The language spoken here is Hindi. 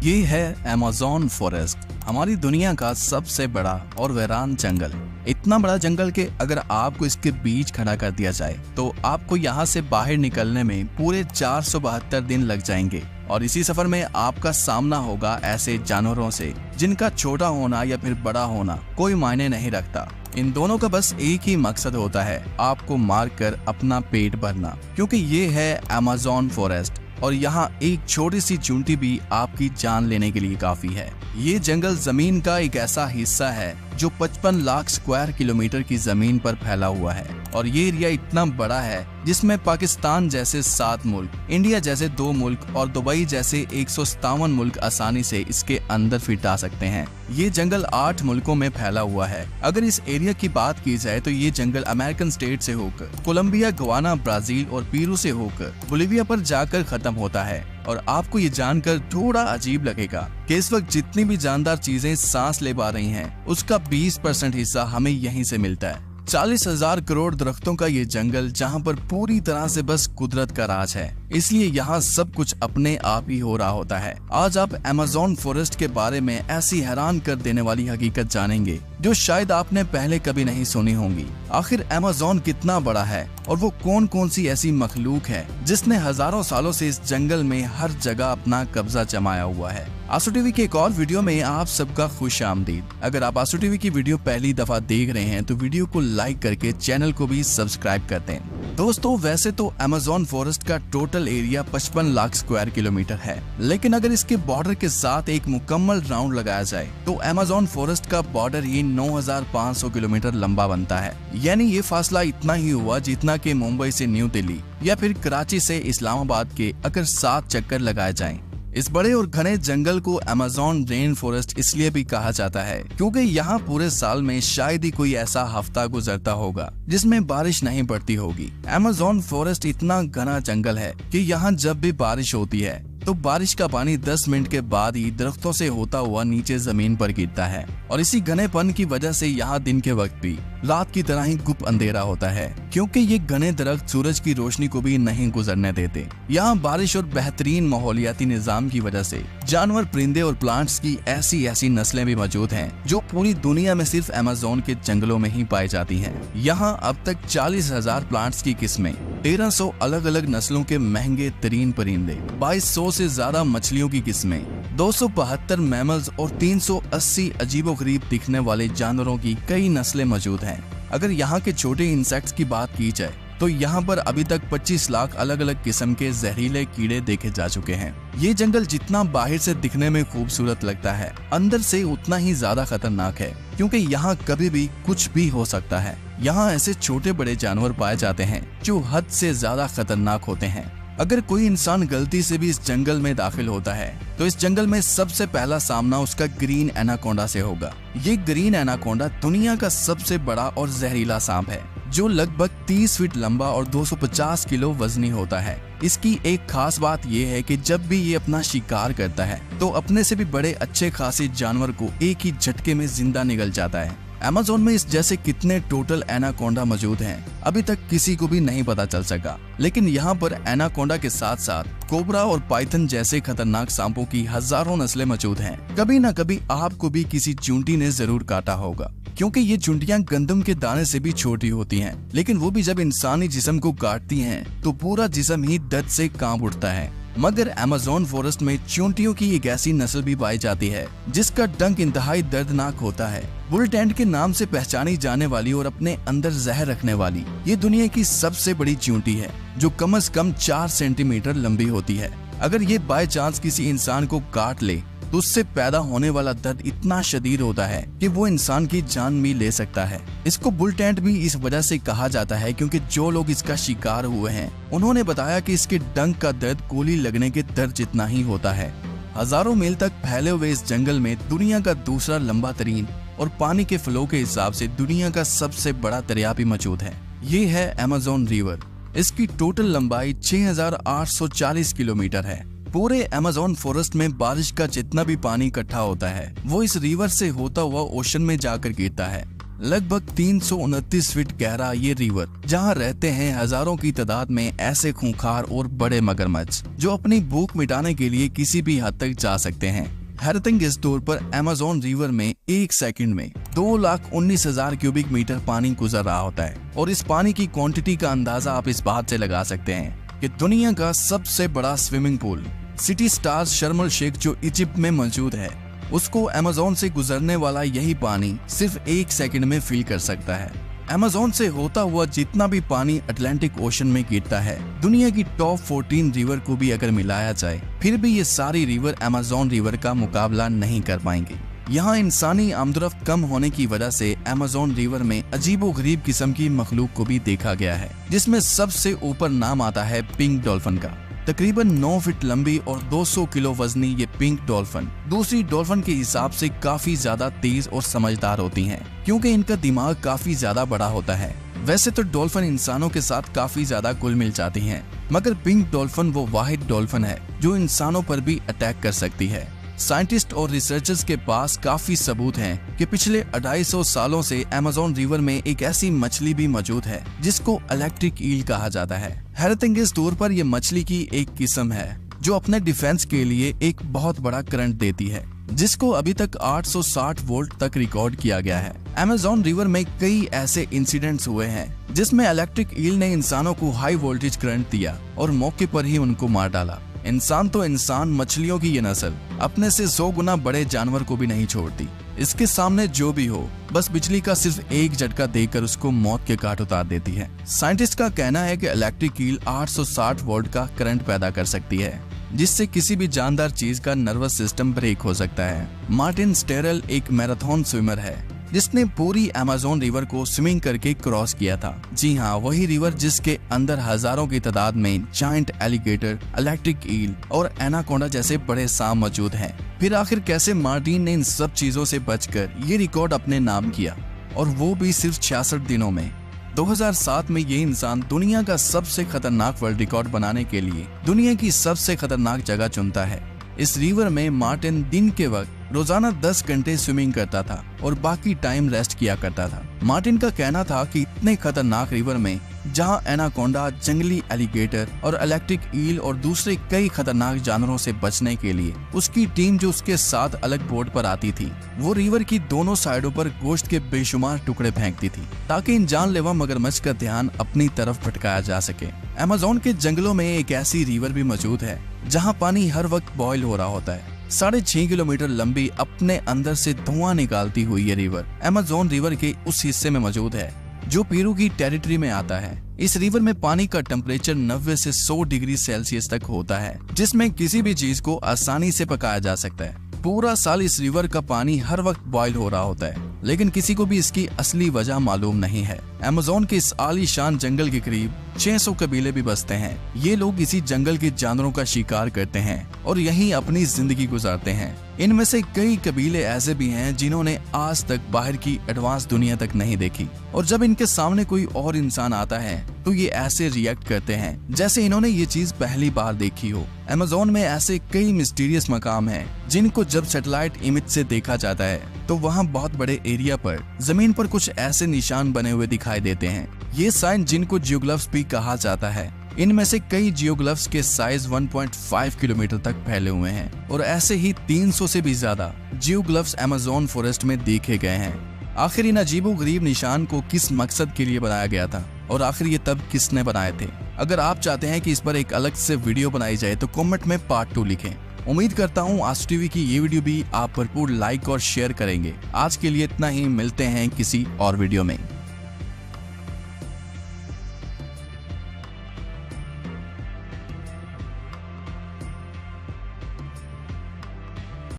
ये है अमेज़न फॉरेस्ट, हमारी दुनिया का सबसे बड़ा और वीरान जंगल। इतना बड़ा जंगल के अगर आपको इसके बीच खड़ा कर दिया जाए तो आपको यहाँ से बाहर निकलने में पूरे 472 दिन लग जाएंगे। और इसी सफर में आपका सामना होगा ऐसे जानवरों से जिनका छोटा होना या फिर बड़ा होना कोई मायने नहीं रखता। इन दोनों का बस एक ही मकसद होता है, आपको मारकर अपना पेट भरना, क्योंकि ये है अमेज़न फॉरेस्ट और यहाँ एक छोटी सी चूंटी भी आपकी जान लेने के लिए काफी है। ये जंगल जमीन का एक ऐसा हिस्सा है जो 55 लाख स्क्वायर किलोमीटर की जमीन पर फैला हुआ है और ये एरिया इतना बड़ा है जिसमें पाकिस्तान जैसे 7 मुल्क, इंडिया जैसे 2 मुल्क और दुबई जैसे 157 मुल्क आसानी से इसके अंदर फिट आ सकते हैं। ये जंगल 8 मुल्कों में फैला हुआ है। अगर इस एरिया की बात की जाए तो ये जंगल अमेरिकन स्टेट से होकर कोलंबिया, गवाना, ब्राजील और पेरू से होकर बोलिविया पर जाकर खत्म होता है। और आपको ये जानकर थोड़ा अजीब लगेगा कि इस वक्त जितनी भी जानदार चीजें सांस ले पा रही हैं, उसका 20% हिस्सा हमें यहीं से मिलता है। 40,000 करोड़ दरख्तों का ये जंगल जहाँ पर पूरी तरह से बस कुदरत का राज है, इसलिए यहाँ सब कुछ अपने आप ही हो रहा होता है। आज आप अमेज़न फॉरेस्ट के बारे में ऐसी हैरान कर देने वाली हकीकत जानेंगे जो शायद आपने पहले कभी नहीं सुनी होंगी। आखिर अमेज़न कितना बड़ा है और वो कौन कौन सी ऐसी मखलूक है जिसने हजारों सालों से इस जंगल में हर जगह अपना कब्जा जमाया हुआ है। आंसू टीवी के एक और वीडियो में आप सबका खुश आमदीद। अगर आप आंसू टीवी की वीडियो पहली दफा देख रहे हैं तो वीडियो को लाइक करके चैनल को भी सब्सक्राइब कर दें। दोस्तों, वैसे तो अमेज़न फॉरेस्ट का total area 55 lakh square kilometre है, लेकिन अगर इसके बॉर्डर के साथ एक मुकम्मल राउंड लगाया जाए तो अमेज़न फॉरेस्ट का बॉर्डर ही 9,500 किलोमीटर लंबा बनता है। यानी ये फासला इतना ही हुआ जितना कि मुंबई से न्यू दिल्ली या फिर कराची से इस्लामाबाद के अगर 7 चक्कर लगाए जाएं। इस बड़े और घने जंगल को अमेज़न रेन फॉरेस्ट इसलिए भी कहा जाता है क्योंकि यहाँ पूरे साल में शायद ही कोई ऐसा हफ्ता गुजरता होगा जिसमें बारिश नहीं पड़ती होगी। अमेज़न फॉरेस्ट इतना घना जंगल है कि यहाँ जब भी बारिश होती है तो बारिश का पानी 10 मिनट के बाद ही दरख्तों से होता हुआ नीचे जमीन पर गिरता है और इसी घनेपन की वजह से यहाँ दिन के वक्त भी रात की तरह ही गुप अंधेरा होता है, क्योंकि ये घने दरख्त सूरज की रोशनी को भी नहीं गुजरने देते। यहाँ बारिश और बेहतरीन माहौलियाती निजाम की वजह से जानवर, परिंदे और प्लांट्स की ऐसी नस्लें भी मौजूद हैं जो पूरी दुनिया में सिर्फ अमेज़न के जंगलों में ही पाई जाती हैं। यहाँ अब तक 40,000 प्लांट्स की किस्में, 1300 अलग अलग नस्लों के महंगे तरीन परिंदे, 2200 से ज्यादा मछलियों की किस्में, 272 मैमल्स और 380 अजीबोगरीब दिखने वाले जानवरों की कई नस्लें मौजूद हैं। अगर यहाँ के छोटे इंसेक्ट्स की बात की जाए तो यहाँ पर अभी तक 25 लाख अलग अलग किस्म के जहरीले कीड़े देखे जा चुके हैं। ये जंगल जितना बाहर से दिखने में खूबसूरत लगता है, अंदर से उतना ही ज्यादा खतरनाक है, क्योंकि यहाँ कभी भी कुछ भी हो सकता है। यहाँ ऐसे छोटे बड़े जानवर पाए जाते हैं जो हद से ज्यादा खतरनाक होते हैं। अगर कोई इंसान गलती से भी इस जंगल में दाखिल होता है तो इस जंगल में सबसे पहला सामना उसका ग्रीन एनाकोंडा से होगा। ये ग्रीन एनाकोंडा दुनिया का सबसे बड़ा और जहरीला सांप है जो लगभग 30 फीट लंबा और 250 किलो वजनी होता है। इसकी एक खास बात यह है कि जब भी ये अपना शिकार करता है तो अपने से भी बड़े अच्छे खासे जानवर को एक ही झटके में जिंदा निगल जाता है। अमेज़न में इस जैसे कितने टोटल एनाकोंडा मौजूद हैं अभी तक किसी को भी नहीं पता चल सका, लेकिन यहाँ पर एनाकोंडा के साथ साथ कोबरा और पाइथन जैसे खतरनाक सांपों की हजारों नस्लें मौजूद हैं। कभी न कभी आपको भी किसी चूंटी ने जरूर काटा होगा, क्योंकि ये चूंटियां गंदम के दाने से भी छोटी होती हैं, लेकिन वो भी जब इंसानी जिस्म को काटती हैं तो पूरा जिस्म ही दर्द से कांप उठता है। मगर अमेज़न फॉरेस्ट में चूंटियों की एक ऐसी नस्ल भी पाई जाती है जिसका डंक इंतहाई दर्दनाक होता है। बुल टेंट के नाम से पहचानी जाने वाली और अपने अंदर जहर रखने वाली ये दुनिया की सबसे बड़ी चूंटी है जो कम से कम 4 सेंटीमीटर लंबी होती है। अगर ये बाय चांस किसी इंसान को काट ले तो उससे पैदा होने वाला दर्द इतना शदीद होता है कि वो इंसान की जान भी ले सकता है। इसको बुल टेंट भी इस वजह से कहा जाता है क्योंकि जो लोग इसका शिकार हुए हैं उन्होंने बताया कि इसके डंक का दर्द गोली लगने के दर्द जितना ही होता है। हजारों मील तक फैले हुए इस जंगल में दुनिया का दूसरा लंबा तरीन और पानी के फ्लो के हिसाब से दुनिया का सबसे बड़ा दरिया भी मौजूद है। ये है अमेज़न रिवर। इसकी टोटल लंबाई 6,840 किलोमीटर है। पूरे अमेज़न फॉरेस्ट में बारिश का जितना भी पानी इकट्ठा होता है वो इस रिवर से होता हुआ ओशन में जाकर गिरता है। लगभग 329 फीट गहरा ये रिवर, जहाँ रहते हैं हजारों की तादाद में ऐसे खूंखार और बड़े मगरमच्छ जो अपनी भूख मिटाने के लिए किसी भी हद तक जा सकते हैं। हैरतिंग इस तौर पर अमेज़न रिवर में एक सेकंड में 2,19,000 क्यूबिक मीटर पानी गुजर रहा होता है। और इस पानी की क्वांटिटी का अंदाजा आप इस बात से लगा सकते हैं कि दुनिया का सबसे बड़ा स्विमिंग पूल सिटी स्टार्स शर्म अल शेख जो इजिप्ट में मौजूद है, उसको अमेज़न से गुजरने वाला यही पानी सिर्फ एक सेकंड में फिल कर सकता है। अमेज़न से होता हुआ जितना भी पानी अटलांटिक ओशन में गिरता है, दुनिया की टॉप 14 रिवर को भी अगर मिलाया जाए, फिर भी ये सारी रिवर अमेज़न रिवर का मुकाबला नहीं कर पाएंगे। यहाँ इंसानी आमदरफ्त कम होने की वजह से अमेज़न रिवर में अजीबोगरीब किस्म की मखलूक को भी देखा गया है, जिसमें सबसे ऊपर नाम आता है पिंक डॉल्फिन का। तकरीबन 9 फीट लंबी और 200 किलो वजनी ये पिंक डॉल्फिन दूसरी डॉल्फिन के हिसाब से काफी ज्यादा तेज और समझदार होती हैं, क्योंकि इनका दिमाग काफी ज्यादा बड़ा होता है। वैसे तो डॉल्फिन इंसानों के साथ काफी ज्यादा घुल मिल जाती हैं, मगर पिंक डॉल्फिन वो वाहिद डॉल्फिन है जो इंसानों पर भी अटैक कर सकती है। साइंटिस्ट और रिसर्चर्स के पास काफी सबूत हैं कि पिछले 250 सालों से अमेज़न रिवर में एक ऐसी मछली भी मौजूद है जिसको इलेक्ट्रिक ईल कहा जाता है। हैरतअंगेज तौर पर यह मछली की एक किस्म है जो अपने डिफेंस के लिए एक बहुत बड़ा करंट देती है, जिसको अभी तक 860 वोल्ट तक रिकॉर्ड किया गया है। अमेज़न रिवर में कई ऐसे इंसिडेंट्स हुए हैं जिसमें इलेक्ट्रिक ईल ने इंसानों को हाई वोल्टेज करंट दिया और मौके पर ही उनको मार डाला। इंसान तो इंसान, मछलियों की ये नस्ल अपने से 100 गुना बड़े जानवर को भी नहीं छोड़ती। इसके सामने जो भी हो, बस बिजली का सिर्फ एक झटका देकर उसको मौत के घाट उतार देती है। साइंटिस्ट का कहना है कि इलेक्ट्रिक ईल 860 वोल्ट का करंट पैदा कर सकती है, जिससे किसी भी जानदार चीज का नर्वस सिस्टम ब्रेक हो सकता है। मार्टिन स्टेरल एक मैराथन स्विमर है जिसने पूरी अमेज़न रिवर को स्विमिंग करके क्रॉस किया था। जी हाँ, वही रिवर जिसके अंदर हजारों की तादाद में जायंट एलिगेटर, इलेक्ट्रिक ईल और एनाकोंडा जैसे बड़े सांप मौजूद हैं। फिर आखिर कैसे मार्टिन ने इन सब चीजों से बचकर ये रिकॉर्ड अपने नाम किया, और वो भी सिर्फ 66 दिनों में। 2007 में ये इंसान दुनिया का सबसे खतरनाक वर्ल्ड रिकॉर्ड बनाने के लिए दुनिया की सबसे खतरनाक जगह चुनता है। इस रिवर में मार्टिन दिन के वक्त रोजाना 10 घंटे स्विमिंग करता था और बाकी टाइम रेस्ट किया करता था। मार्टिन का कहना था कि इतने खतरनाक रिवर में जहां एनाकोंडा, जंगली एलिगेटर और इलेक्ट्रिक ईल और दूसरे कई खतरनाक जानवरों से बचने के लिए उसकी टीम जो उसके साथ अलग बोट पर आती थी, वो रिवर की दोनों साइडों पर गोश्त के बेशुमार टुकड़े फेंकती थी ताकि इन जानलेवा मगरमच्छ का ध्यान अपनी तरफ भटकाया जा सके। अमेज़न के जंगलों में एक ऐसी रिवर भी मौजूद है जहाँ पानी हर वक्त बॉयल हो रहा होता है। 6.5 किलोमीटर लंबी, अपने अंदर से धुआं निकालती हुई ये रिवर अमेज़न रिवर के उस हिस्से में मौजूद है जो पेरू की टेरिटरी में आता है। इस रिवर में पानी का टेम्परेचर 90 से 100 डिग्री सेल्सियस तक होता है, जिसमें किसी भी चीज को आसानी से पकाया जा सकता है। पूरा साल इस रिवर का पानी हर वक्त बॉयल हो रहा होता है, लेकिन किसी को भी इसकी असली वजह मालूम नहीं है। अमेज़न के इस आलीशान जंगल के करीब 600 कबीले भी बसते हैं। ये लोग इसी जंगल के जानवरों का शिकार करते हैं और यहीं अपनी जिंदगी गुजारते हैं। इनमें से कई कबीले ऐसे भी हैं जिन्होंने आज तक बाहर की एडवांस दुनिया तक नहीं देखी, और जब इनके सामने कोई और इंसान आता है तो ये ऐसे रिएक्ट करते हैं जैसे इन्होंने ये चीज पहली बार देखी हो। अमेज़न में ऐसे कई मिस्टीरियस मकाम हैं जिनको जब सैटेलाइट इमेज से देखा जाता है तो वहाँ बहुत बड़े एरिया पर जमीन पर कुछ ऐसे निशान बने हुए दिखाई देते हैं। ये साइन जिनको जियोग्लिफ्स भी कहा जाता है। इनमें से कई जियोग्लिफ्स के साइज 1.5 किलोमीटर तक फैले हुए हैं और ऐसे ही 300 से भी ज्यादा जियोग्लिफ्स अमेज़न फॉरेस्ट में देखे गए हैं। आखिर इन अजीबोगरीब निशान को किस मकसद के लिए बनाया गया था और आखिर ये तब किसने बनाए थे? अगर आप चाहते हैं कि इस पर एक अलग से वीडियो बनाई जाए तो कमेंट में पार्ट 2 लिखें। उम्मीद करता हूँ आज टीवी की ये वीडियो भी आप भरपूर लाइक और शेयर करेंगे। आज के लिए इतना ही, मिलते हैं किसी और वीडियो में।